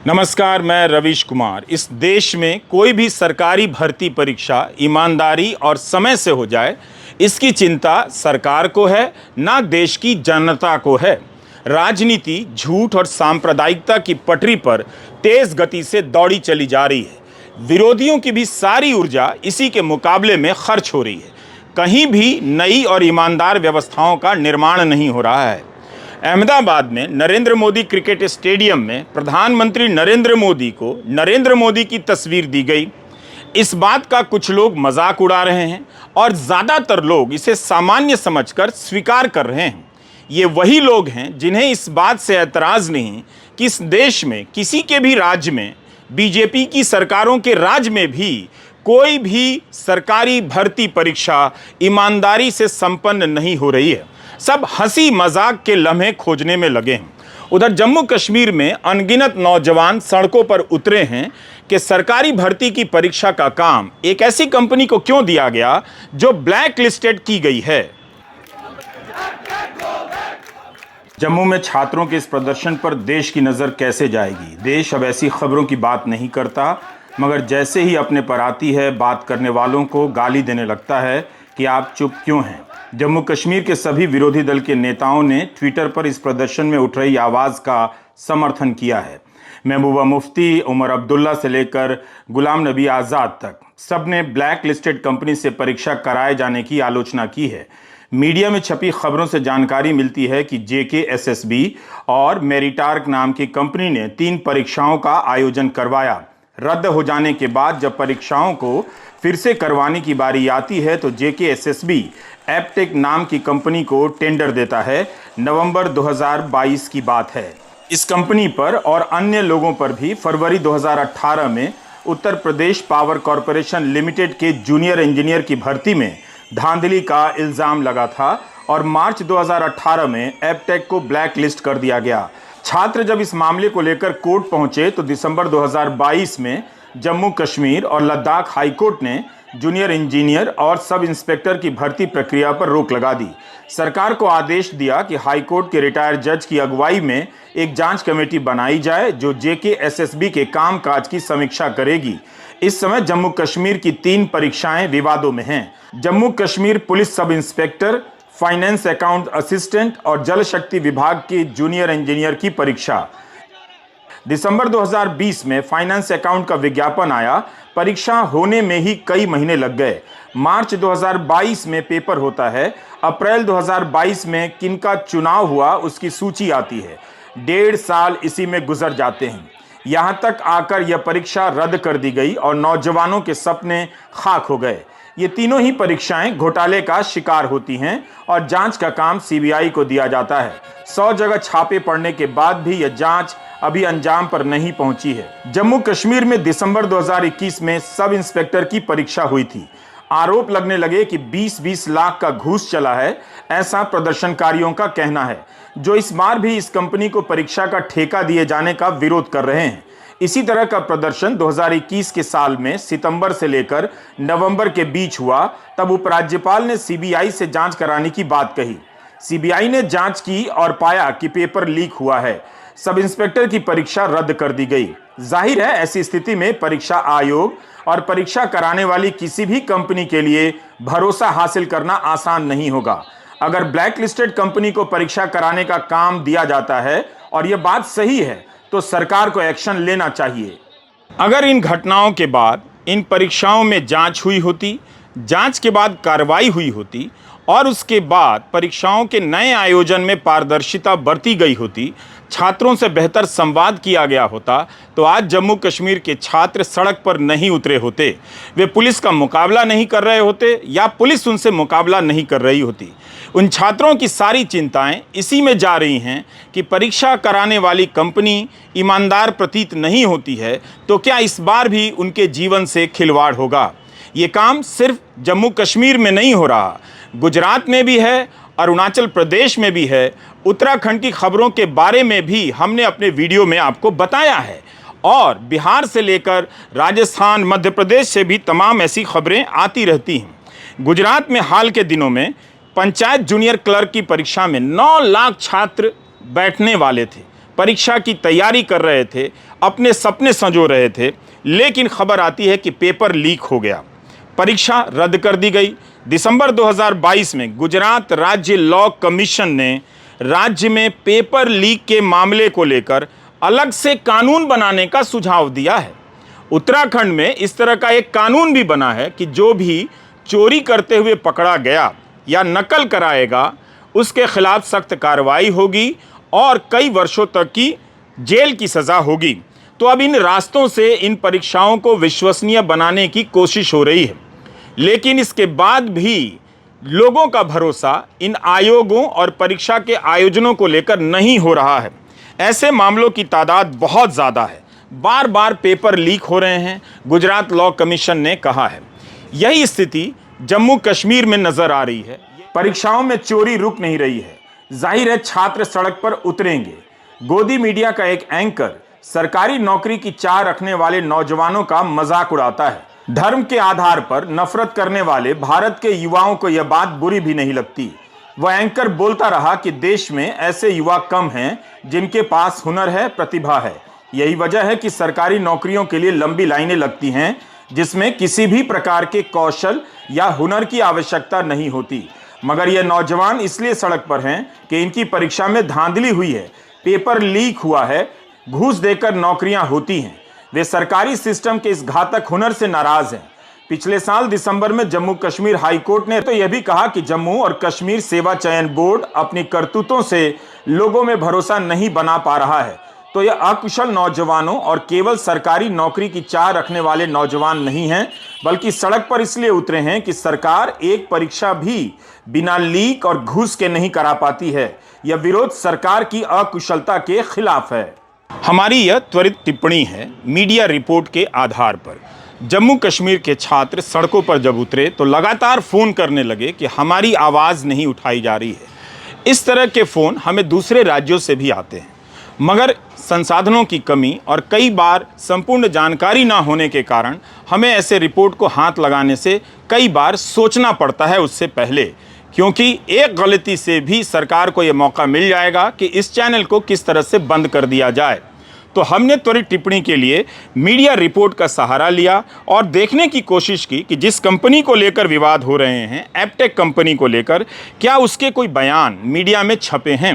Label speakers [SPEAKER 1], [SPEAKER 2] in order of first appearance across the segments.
[SPEAKER 1] नमस्कार, मैं रवीश कुमार। इस देश में कोई भी सरकारी भर्ती परीक्षा ईमानदारी और समय से हो जाए, इसकी चिंता सरकार को है, ना देश की जनता को है। राजनीति झूठ और सांप्रदायिकता की पटरी पर तेज गति से दौड़ी चली जा रही है। विरोधियों की भी सारी ऊर्जा इसी के मुकाबले में खर्च हो रही है। कहीं भी नई और ईमानदार व्यवस्थाओं का निर्माण नहीं हो रहा है। अहमदाबाद में नरेंद्र मोदी क्रिकेट स्टेडियम में प्रधानमंत्री नरेंद्र मोदी को नरेंद्र मोदी की तस्वीर दी गई। इस बात का कुछ लोग मजाक उड़ा रहे हैं और ज़्यादातर लोग इसे सामान्य समझकर स्वीकार कर रहे हैं। ये वही लोग हैं जिन्हें इस बात से एतराज़ नहीं कि इस देश में किसी के भी राज्य में, बीजेपी की सरकारों के राज्य में भी कोई भी सरकारी भर्ती परीक्षा ईमानदारी से संपन्न नहीं हो रही है। सब हंसी मजाक के लम्हे खोजने में लगे हैं। उधर जम्मू कश्मीर में अनगिनत नौजवान सड़कों पर उतरे हैं कि सरकारी भर्ती की परीक्षा का काम एक ऐसी कंपनी को क्यों दिया गया जो ब्लैक लिस्टेड की गई है। जम्मू में छात्रों के इस प्रदर्शन पर देश की नज़र कैसे जाएगी। देश अब ऐसी खबरों की बात नहीं करता, मगर जैसे ही अपने पर आती है, बात करने वालों को गाली देने लगता है कि आप चुप क्यों हैं। जम्मू कश्मीर के सभी विरोधी दल के नेताओं ने ट्विटर पर इस प्रदर्शन में उठ रही आवाज़ का समर्थन किया है। महबूबा मुफ्ती, उमर अब्दुल्ला से लेकर गुलाम नबी आज़ाद तक सबने ब्लैक लिस्टेड कंपनी से परीक्षा कराए जाने की आलोचना की है। मीडिया में छपी खबरों से जानकारी मिलती है कि JKSSB और मेरिटार्क नाम की कंपनी ने 3 परीक्षाओं का आयोजन करवाया। रद्द हो जाने के बाद जब परीक्षाओं को फिर से करवाने की बारी आती है तो JKSSB एपटेक नाम की कंपनी को टेंडर देता है। नवंबर 2022 की बात है। इस कंपनी पर और अन्य लोगों पर भी फरवरी 2018 में Uttar Pradesh power corporation limited के जूनियर इंजीनियर की भर्ती में धांधली का इल्ज़ाम लगा था और मार्च 2018 में एपटेक को ब्लैक लिस्ट कर दिया गया। छात्र जब इस मामले को लेकर कोर्ट पहुंचे तो दिसंबर 2022 में जम्मू कश्मीर और लद्दाख हाईकोर्ट ने जूनियर इंजीनियर और सब इंस्पेक्टर की भर्ती प्रक्रिया पर रोक लगा दी। सरकार को आदेश दिया कि हाईकोर्ट के रिटायर्ड जज की अगुवाई में एक जांच कमेटी बनाई जाए जो JKSSB के कामकाज की समीक्षा करेगी। इस समय जम्मू कश्मीर की 3 परीक्षाएं विवादों में हैं। Jammu Kashmir police sub inspector, finance account assistant और जल शक्ति विभाग के जूनियर इंजीनियर की परीक्षा। दिसंबर 2020 में फाइनेंस अकाउंट का विज्ञापन आया। परीक्षा होने में ही कई महीने लग गए। मार्च 2022 में पेपर होता है। अप्रैल 2022 में किनका चुनाव हुआ उसकी सूची आती है। 1.5 साल इसी में गुजर जाते हैं। यहाँ तक आकर यह परीक्षा रद्द कर दी गई और नौजवानों के सपने खाक हो गए। ये तीनों ही परीक्षाएं घोटाले का शिकार होती हैं और जांच का काम CBI को दिया जाता है। 100 जगह छापे पड़ने के बाद भी यह जांच अभी अंजाम पर नहीं पहुंची है। जम्मू कश्मीर में दिसंबर 2021 में सब इंस्पेक्टर की परीक्षा हुई थी। आरोप लगने लगे कि 20-20 लाख का घूस चला है, ऐसा प्रदर्शनकारियों का कहना है, जो इस बार भी इस कंपनी को परीक्षा का ठेका दिए जाने का विरोध कर रहे हैं। इसी तरह का प्रदर्शन 2021 के साल में सितंबर से लेकर नवंबर के बीच हुआ। तब उपराज्यपाल ने CBI से जांच कराने की बात कही। CBI ने जांच की और पाया कि पेपर लीक हुआ है। सब इंस्पेक्टर की परीक्षा रद्द कर दी गई। जाहिर है ऐसी स्थिति में परीक्षा आयोग और परीक्षा कराने वाली किसी भी कंपनी के लिए भरोसा हासिल करना आसान नहीं होगा। अगर ब्लैक लिस्टेड कंपनी को परीक्षा कराने का काम दिया जाता है और यह बात सही है तो सरकार को एक्शन लेना चाहिए। अगर इन घटनाओं के बाद इन परीक्षाओं में जांच हुई होती, जांच के बाद कार्रवाई हुई होती और उसके बाद परीक्षाओं के नए आयोजन में पारदर्शिता बरती गई होती, छात्रों से बेहतर संवाद किया गया होता, तो आज जम्मू कश्मीर के छात्र सड़क पर नहीं उतरे होते। वे पुलिस का मुकाबला नहीं कर रहे होते या पुलिस उनसे मुकाबला नहीं कर रही होती। उन छात्रों की सारी चिंताएं इसी में जा रही हैं कि परीक्षा कराने वाली कंपनी ईमानदार प्रतीत नहीं होती है तो क्या इस बार भी उनके जीवन से खिलवाड़ होगा। ये काम सिर्फ जम्मू कश्मीर में नहीं हो रहा, गुजरात में भी है, अरुणाचल प्रदेश में भी है, उत्तराखंड की खबरों के बारे में भी हमने अपने वीडियो में आपको बताया है और बिहार से लेकर राजस्थान, मध्य प्रदेश से भी तमाम ऐसी खबरें आती रहती हैं। गुजरात में हाल के दिनों में पंचायत जूनियर क्लर्क की परीक्षा में 9 लाख छात्र बैठने वाले थे, परीक्षा की तैयारी कर रहे थे, अपने सपने संजो रहे थे, लेकिन खबर आती है कि पेपर लीक हो गया, परीक्षा रद्द कर दी गई। दिसंबर 2022 में गुजरात राज्य लॉ कमीशन ने राज्य में पेपर लीक के मामले को लेकर अलग से कानून बनाने का सुझाव दिया है। उत्तराखंड में इस तरह का एक कानून भी बना है कि जो भी चोरी करते हुए पकड़ा गया या नकल कराएगा, उसके खिलाफ सख्त कार्रवाई होगी और कई वर्षों तक की जेल की सज़ा होगी। तो अब इन रास्तों से इन परीक्षाओं को विश्वसनीय बनाने की कोशिश हो रही है, लेकिन इसके बाद भी लोगों का भरोसा इन आयोगों और परीक्षा के आयोजनों को लेकर नहीं हो रहा है। ऐसे मामलों की तादाद बहुत ज़्यादा है, बार बार पेपर लीक हो रहे हैं, गुजरात लॉ कमीशन ने कहा है। यही स्थिति जम्मू कश्मीर में नजर आ रही है। परीक्षाओं में चोरी रुक नहीं रही है, जाहिर है छात्र सड़क पर उतरेंगे। गोदी मीडिया का एक एंकर सरकारी नौकरी की चाह रखने वाले नौजवानों का मजाक उड़ाता है। धर्म के आधार पर नफरत करने वाले भारत के युवाओं को यह बात बुरी भी नहीं लगती। वह एंकर बोलता रहा कि देश में ऐसे युवा कम हैं जिनके पास हुनर है, प्रतिभा है। यही वजह है कि सरकारी नौकरियों के लिए लंबी लाइनें लगती हैं, जिसमें किसी भी प्रकार के कौशल या हुनर की आवश्यकता नहीं होती। मगर ये नौजवान इसलिए सड़क पर हैं कि इनकी परीक्षा में धांधली हुई है, पेपर लीक हुआ है, घूस देकर नौकरियां होती हैं। वे सरकारी सिस्टम के इस घातक हुनर से नाराज हैं। पिछले साल दिसंबर में जम्मू कश्मीर हाई कोर्ट ने तो यह भी कहा कि जम्मू और कश्मीर सेवा चयन बोर्ड अपनी करतूतों से लोगों में भरोसा नहीं बना पा रहा है। तो यह अकुशल नौजवानों और केवल सरकारी नौकरी की चाह रखने वाले नौजवान नहीं हैं, बल्कि सड़क पर इसलिए उतरे हैं कि सरकार एक परीक्षा भी बिना लीक और घूस के नहीं करा पाती है। यह विरोध सरकार की अकुशलता के खिलाफ है। हमारी यह त्वरित टिप्पणी है मीडिया रिपोर्ट के आधार पर। जम्मू कश्मीर के छात्र सड़कों पर जब उतरे तो लगातार फ़ोन करने लगे कि हमारी आवाज़ नहीं उठाई जा रही है। इस तरह के फ़ोन हमें दूसरे राज्यों से भी आते हैं, मगर संसाधनों की कमी और कई बार संपूर्ण जानकारी ना होने के कारण हमें ऐसे रिपोर्ट को हाथ लगाने से कई बार सोचना पड़ता है उससे पहले, क्योंकि एक गलती से भी सरकार को यह मौका मिल जाएगा कि इस चैनल को किस तरह से बंद कर दिया जाए। तो हमने त्वरित टिप्पणी के लिए मीडिया रिपोर्ट का सहारा लिया और देखने की कोशिश की कि जिस कंपनी को लेकर विवाद हो रहे हैं, एप्टेक कंपनी को लेकर, क्या उसके कोई बयान मीडिया में छपे हैं।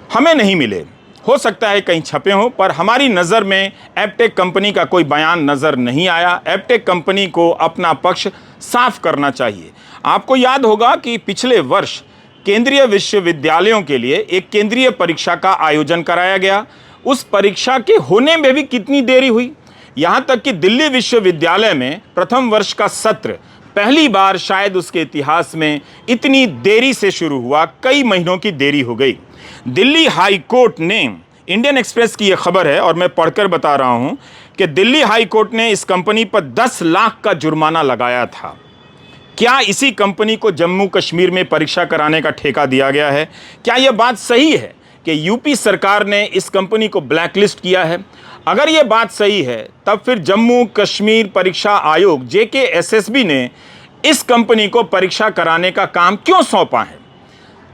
[SPEAKER 1] हमें नहीं मिले, हो सकता है कहीं छपे हों, पर हमारी नज़र में एप्टेक कंपनी का कोई बयान नज़र नहीं आया। एप्टेक कंपनी को अपना पक्ष साफ करना चाहिए। आपको याद होगा कि पिछले वर्ष केंद्रीय विश्वविद्यालयों के लिए एक केंद्रीय परीक्षा का आयोजन कराया गया। उस परीक्षा के होने में भी कितनी देरी हुई, यहाँ तक कि दिल्ली विश्वविद्यालय में प्रथम वर्ष का सत्र पहली बार शायद उसके इतिहास में इतनी देरी से शुरू हुआ, कई महीनों की देरी हो गई। दिल्ली हाई कोर्ट ने, इंडियन एक्सप्रेस की यह खबर है और मैं पढ़कर बता रहा हूं कि दिल्ली हाई कोर्ट ने इस कंपनी पर 10 लाख का जुर्माना लगाया था। क्या इसी कंपनी को जम्मू कश्मीर में परीक्षा कराने का ठेका दिया गया है? क्या यह बात सही है कि यूपी सरकार ने इस कंपनी को ब्लैकलिस्ट किया है? अगर यह बात सही है, तब फिर जम्मू कश्मीर परीक्षा आयोग JKSSB ने इस कंपनी को परीक्षा कराने का काम क्यों सौंपा है?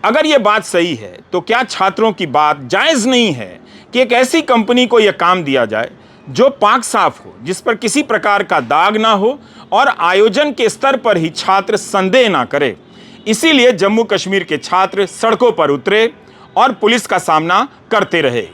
[SPEAKER 1] अगर यह बात सही है, तो क्या छात्रों की बात जायज़ नहीं है कि एक ऐसी कंपनी को यह काम दिया जाए जो पाक साफ हो, जिस पर किसी प्रकार का दाग ना हो और आयोजन के स्तर पर ही छात्र संदेह ना करे? इसीलिए जम्मू कश्मीर के छात्र सड़कों पर उतरे और पुलिस का सामना करते रहे।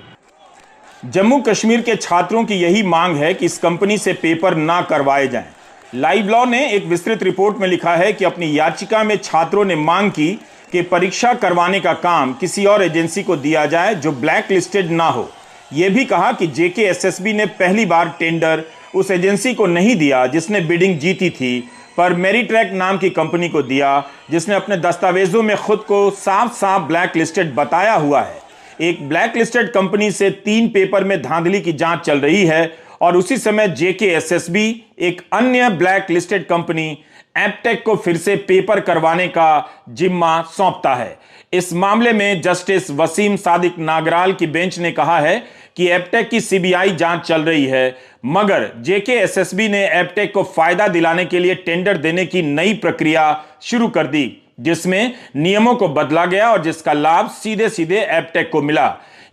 [SPEAKER 1] जम्मू कश्मीर के छात्रों की यही मांग है कि इस कंपनी से पेपर ना करवाए जाएं। लाइव लॉ ने एक विस्तृत रिपोर्ट में लिखा है कि अपनी याचिका में छात्रों ने मांग की कि परीक्षा करवाने का काम किसी और एजेंसी को दिया जाए जो ब्लैक लिस्टेड ना हो। यह भी कहा कि JKSSB ने पहली बार टेंडर उस एजेंसी को नहीं दिया जिसने बिडिंग जीती थी, पर मेरिट्रैक नाम की कंपनी को दिया, जिसने अपने दस्तावेजों में खुद को साफ साफ ब्लैक लिस्टेड बताया हुआ है। एक ब्लैक लिस्टेड कंपनी से 3 पेपर में धांधली की जांच चल रही है और उसी समय JKSSB एक अन्य ब्लैक लिस्टेड कंपनी एप्टेक को फिर से पेपर करवाने का जिम्मा सौंपता है। इस मामले में जस्टिस वसीम सादिक नागराल की बेंच ने कहा है कि एप्टेक की CBI जांच चल रही है, मगर JKSSB ने एप्टेक को फायदा दिलाने के लिए टेंडर देने की नई प्रक्रिया शुरू कर दी, जिसमें नियमों को बदला गया और जिसका लाभ सीधे सीधे एप्टेक को मिला।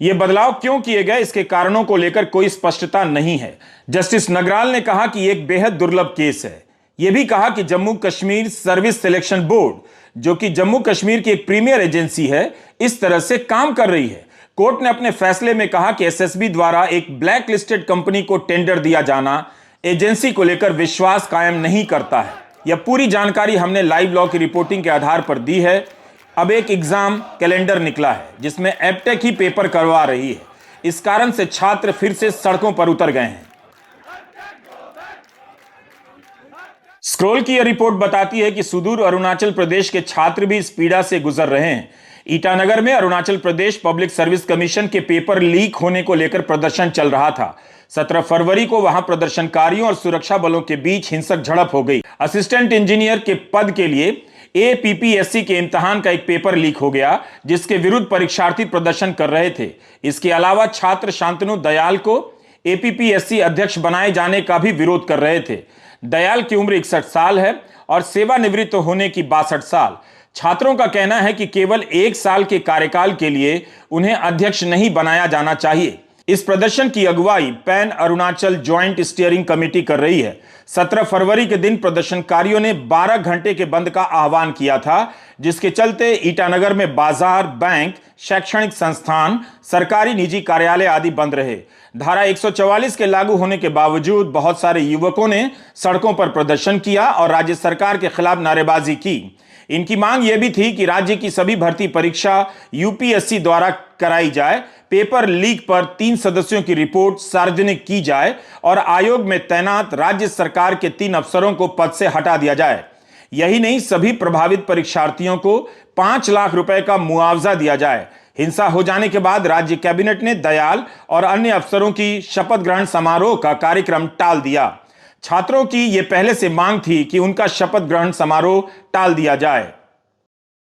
[SPEAKER 1] ये बदलाव क्यों किए गए, इसके कारणों को लेकर कोई स्पष्टता नहीं है। जस्टिस नगराल ने कहा कि एक बेहद दुर्लभ केस है। यह भी कहा कि Jammu Kashmir service selection board, जो कि जम्मू कश्मीर की एक प्रीमियर एजेंसी है, इस तरह से काम कर रही है। कोर्ट ने अपने फैसले में कहा कि एसएसबी द्वारा एक ब्लैक लिस्टेड कंपनी को टेंडर दिया जाना एजेंसी को लेकर विश्वास कायम नहीं करता है। यह पूरी जानकारी हमने लाइव लॉ की रिपोर्टिंग के आधार पर दी है। अब एक एग्जाम कैलेंडर निकला है जिसमें एबटेक ही पेपर करवा रही है। इस कारण से छात्र फिर से सड़कों पर उतर गए हैं। स्क्रोल की यह रिपोर्ट बताती है कि सुदूर अरुणाचल प्रदेश के छात्र भी इस पीड़ा से गुजर रहे हैं। ईटानगर में Arunachal Pradesh public service commission के पेपर लीक होने को लेकर प्रदर्शन चल रहा था। 17 फरवरी को वहां प्रदर्शनकारियों और सुरक्षा बलों के बीच हिंसक झड़प हो गई। असिस्टेंट इंजीनियर के पद के लिए एपीपीएससी के इम्तिहान का एक पेपर लीक हो गया, जिसके विरुद्ध परीक्षार्थी प्रदर्शन कर रहे थे। इसके अलावा छात्र शांतनु दयाल को एपीपीएससी अध्यक्ष बनाए जाने का भी विरोध कर रहे थे। दयाल की उम्र 61 साल है और सेवानिवृत्त होने की 62 साल। छात्रों का कहना है कि केवल 1 साल के कार्यकाल के लिए उन्हें अध्यक्ष नहीं बनाया जाना चाहिए। इस प्रदर्शन की अगुवाई pan Arunachal joint steering committee कर रही है। 17 फरवरी के दिन प्रदर्शनकारियों ने 12 घंटे के बंद का आह्वान किया था, जिसके चलते ईटानगर में बाजार, बैंक, शैक्षणिक संस्थान, सरकारी निजी कार्यालय आदि बंद रहे। धारा 144 के लागू होने के बावजूद बहुत सारे युवकों ने सड़कों पर प्रदर्शन किया और राज्य सरकार के खिलाफ नारेबाजी की। इनकी मांग यह भी थी कि राज्य की सभी भर्ती परीक्षा यूपीएससी द्वारा कराई जाए, पेपर लीक पर 3 सदस्यों की रिपोर्ट सार्वजनिक की जाए और आयोग में तैनात राज्य सरकार के 3 अफसरों को पद से हटा दिया जाए। यही नहीं, सभी प्रभावित परीक्षार्थियों को 5 लाख रुपए का मुआवजा दिया जाए। हिंसा हो जाने के बाद राज्य कैबिनेट ने दयाल और अन्य अफसरों की शपथ ग्रहण समारोह का कार्यक्रम टाल दिया। छात्रों की यह पहले से मांग थी कि उनका शपथ ग्रहण समारोह टाल दिया जाए।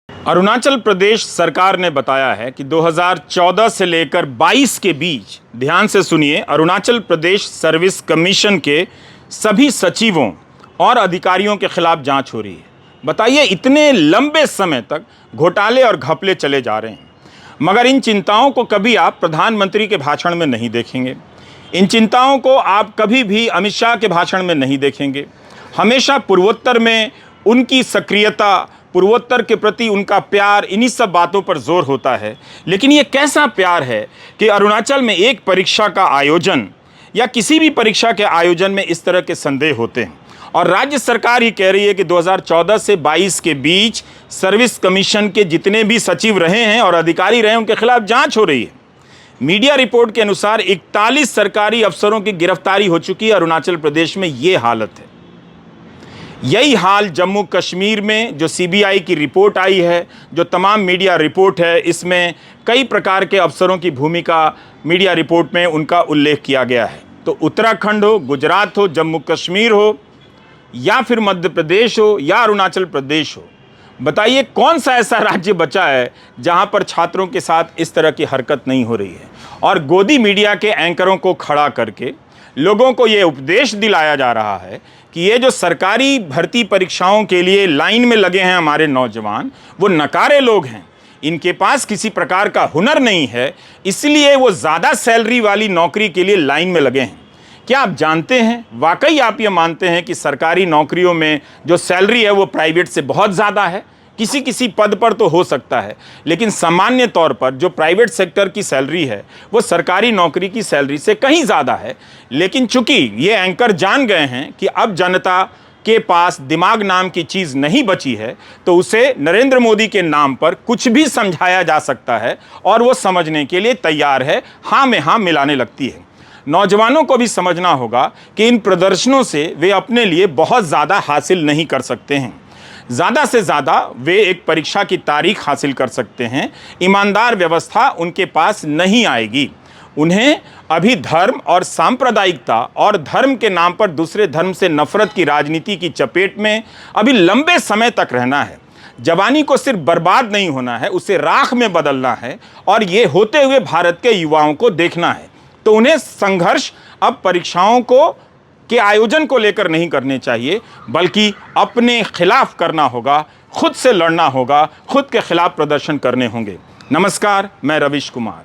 [SPEAKER 1] अरुणाचल प्रदेश सरकार ने बताया है कि 2014 से लेकर 22 के बीच, ध्यान से सुनिए, अरुणाचल प्रदेश सर्विस कमीशन के सभी सचिवों और अधिकारियों के खिलाफ जांच हो रही है। बताइए, इतने लंबे समय तक घोटाले और घपले चले जा रहे हैं, मगर इन चिंताओं को कभी आप प्रधानमंत्री के भाषण में नहीं देखेंगे। इन चिंताओं को आप कभी भी अमित शाह के भाषण में नहीं देखेंगे। हमेशा पूर्वोत्तर में उनकी सक्रियता, पूर्वोत्तर के प्रति उनका प्यार, इन्हीं सब बातों पर जोर होता है। लेकिन ये कैसा प्यार है कि अरुणाचल में एक परीक्षा का आयोजन या किसी भी परीक्षा के आयोजन में इस तरह के संदेह होते हैं और राज्य सरकार ही कह रही है कि 2014 से 22 के बीच सर्विस कमीशन के जितने भी सचिव रहे हैं और अधिकारी रहे हैं, उनके खिलाफ जांच हो रही है। मीडिया रिपोर्ट के अनुसार 41 सरकारी अफसरों की गिरफ्तारी हो चुकी है। अरुणाचल प्रदेश में यह हालत है। यही हाल जम्मू कश्मीर में जो सीबीआई की रिपोर्ट आई है, जो तमाम मीडिया रिपोर्ट है, इसमें कई प्रकार के अफसरों की भूमिका मीडिया रिपोर्ट में उनका उल्लेख किया गया है। तो उत्तराखंड हो, गुजरात हो, जम्मू कश्मीर हो या फिर मध्य प्रदेश हो या अरुणाचल प्रदेश हो, बताइए कौन सा ऐसा राज्य बचा है जहां पर छात्रों के साथ इस तरह की हरकत नहीं हो रही है। और गोदी मीडिया के एंकरों को खड़ा करके लोगों को ये उपदेश दिलाया जा रहा है कि ये जो सरकारी भर्ती परीक्षाओं के लिए लाइन में लगे हैं हमारे नौजवान, वो नकारे लोग हैं, इनके पास किसी प्रकार का हुनर नहीं है, इसलिए वो ज़्यादा सैलरी वाली नौकरी के लिए लाइन में लगे हैं। क्या आप जानते हैं, वाकई आप ये मानते हैं कि सरकारी नौकरियों में जो सैलरी है वो प्राइवेट से बहुत ज़्यादा है? किसी किसी पद पर तो हो सकता है, लेकिन सामान्य तौर पर जो प्राइवेट सेक्टर की सैलरी है वो सरकारी नौकरी की सैलरी से कहीं ज़्यादा है। लेकिन चूंकि ये एंकर जान गए हैं कि अब जनता के पास दिमाग नाम की चीज़ नहीं बची है, तो उसे नरेंद्र मोदी के नाम पर कुछ भी समझाया जा सकता है और वो समझने के लिए तैयार है, हाँ में हाँ मिलाने लगती है। नौजवानों को भी समझना होगा कि इन प्रदर्शनों से वे अपने लिए बहुत ज़्यादा हासिल नहीं कर सकते हैं। ज़्यादा से ज़्यादा वे एक परीक्षा की तारीख हासिल कर सकते हैं। ईमानदार व्यवस्था उनके पास नहीं आएगी। उन्हें अभी धर्म और सांप्रदायिकता और धर्म के नाम पर दूसरे धर्म से नफरत की राजनीति की चपेट में अभी लंबे समय तक रहना है। जवानी को सिर्फ बर्बाद नहीं होना है, उसे राख में बदलना है और ये होते हुए भारत के युवाओं को देखना है। तो उन्हें संघर्ष अब परीक्षाओं के आयोजन को लेकर नहीं करने चाहिए, बल्कि अपने खिलाफ करना होगा, खुद से लड़ना होगा, खुद के खिलाफ प्रदर्शन करने होंगे। नमस्कार, मैं रविश कुमार।